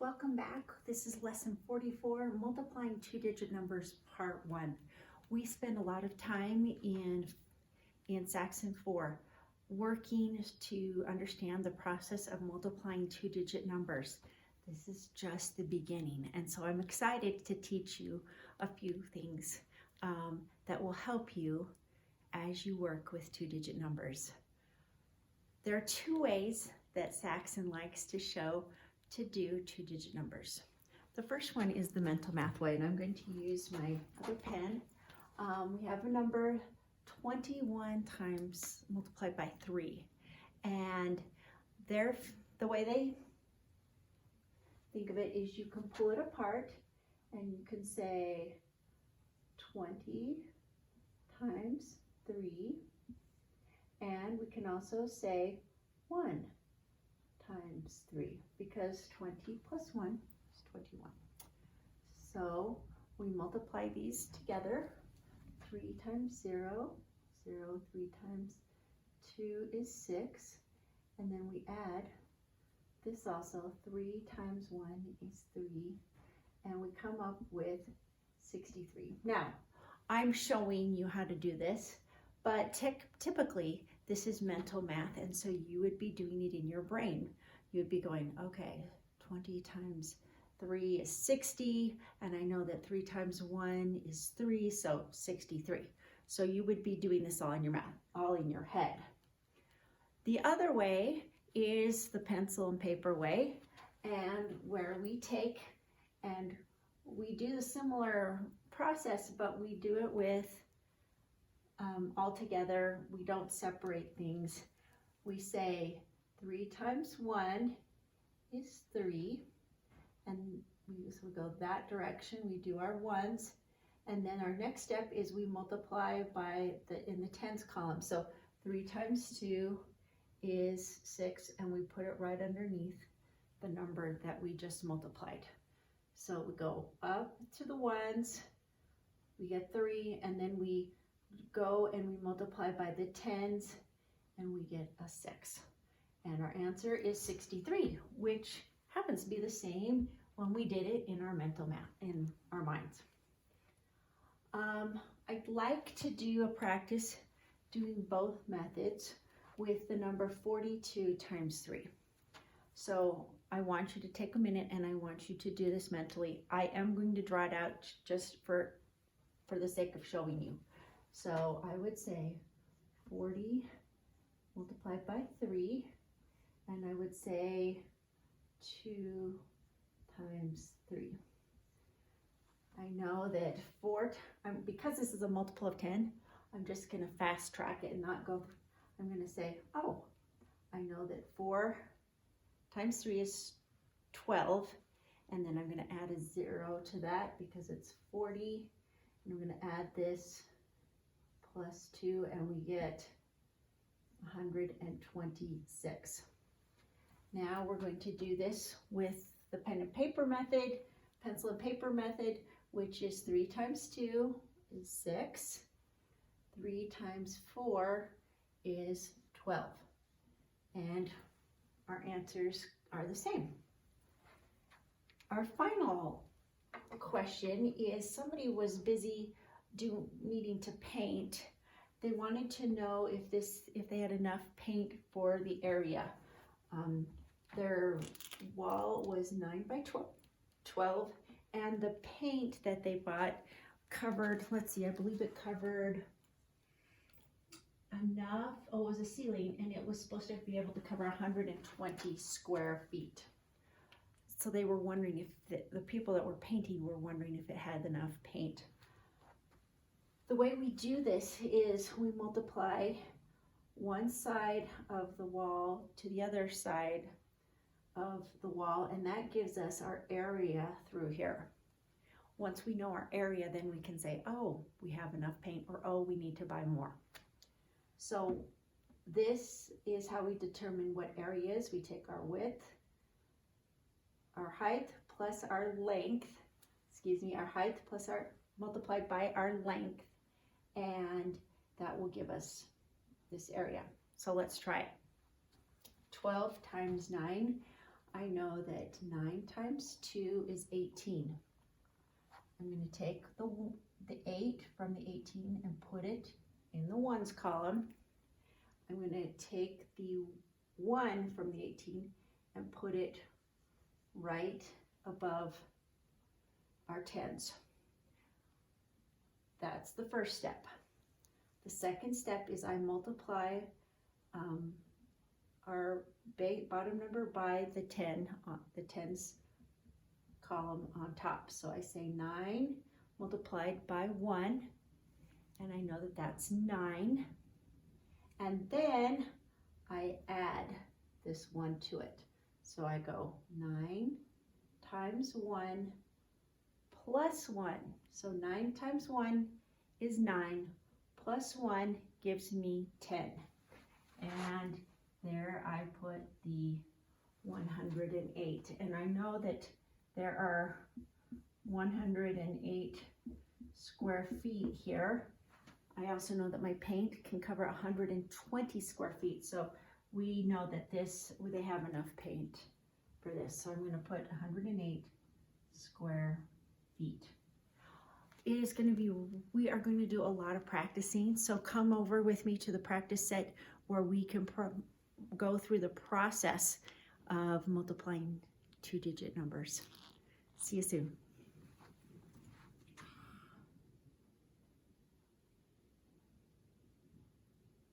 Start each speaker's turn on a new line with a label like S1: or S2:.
S1: Welcome back. This is lesson 44, multiplying two-digit numbers, part 1. We spend a lot of time in Saxon 4 working to understand the process of multiplying two-digit numbers. This is just the beginning, and so I'm excited to teach you a few things that will help you as you work with two-digit numbers. There are two ways that Saxon likes to show to do two-digit numbers. The first one is the mental math way, and I'm going to use my other pen. We have a number 21 times multiplied by 3, and the way they think of it is you can pull it apart and you can say 20 times 3, and we can also say 1 times 3, because 20 plus 1 is 21. So we multiply these together. 3 times 0, 0, 3 times 2 is 6, and then we add this also. 3 times 1 is 3, and we come up with 63. Now, I'm showing you how to do this, but typically this is mental math, and so you would be doing it in your brain. You'd be going, okay, 20 times 3 is 60, and I know that 3 times 1 is 3, so 63. So you would be doing this all in your mouth, all in your head. The other way is the pencil and paper way, and where we take and we do the similar process, but we do it with all together. We don't separate things. We say 3 times 1 is 3, and we go that direction. We do our ones, and then our next step is we multiply by in the tens column. So 3 times 2 is 6, and we put it right underneath the number that we just multiplied. So we go up to the ones, we get 3, and then we go and we multiply by the tens, and we get a 6. And our answer is 63, which happens to be the same when we did it in our mental math, in our minds. I'd like to do a practice doing both methods with the number 42 times 3. So I want you to take a minute and I want you to do this mentally. I am going to draw it out just for the sake of showing you. So I would say 40 multiplied by 3, and I would say 2 times 3. I know that because this is a multiple of 10, I'm just going to fast track it and not go. I'm going to say, oh, I know that 4 times 3 is 12, and then I'm going to add a 0 to that because it's 40, and I'm going to add this plus 2, and we get 126. Now we're going to do this with the pen and paper method, pencil and paper method, which is 3 times 2 is 6, 3 times 4 is 12, and our answers are the same. Our final question is, somebody was busy needing to paint. They wanted to know if they had enough paint for the area. Their wall was 9 by 12, and the paint that they bought covered, let's see, I believe it covered enough. Oh, it was a ceiling, and it was supposed to be able to cover 120 square feet. So they were wondering if the people that were painting were wondering if it had enough paint. The way we do this is we multiply one side of the wall to the other side of the wall, and that gives us our area through here. Once we know our area, then we can say, oh, we have enough paint, or oh, we need to buy more. So this is how we determine what area is. We take our width, our height plus our length, our height plus multiplied by our length, and that will give us this area. So let's try it. 12 times 9, I know that 9 times 2 is 18. I'm going to take the 8 from the 18 and put it in the ones column. I'm going to take the 1 from the 18 and put it right above our tens. That's the first step. The second step is I multiply our bottom number by the 10, the tens column on top. So I say 9 multiplied by 1, and I know that that's 9. And then I add this 1 to it. So I go 9 times 1 plus 1. So 9 times 1 is 9, plus 1 gives me 10. And there I put the 108. And I know that there are 108 square feet here. I also know that my paint can cover 120 square feet. So we know that they have enough paint for this. So I'm going to put 108 square feet. We are going to do a lot of practicing. So come over with me to the practice set where we can go through the process of multiplying 2-digit numbers. See you soon.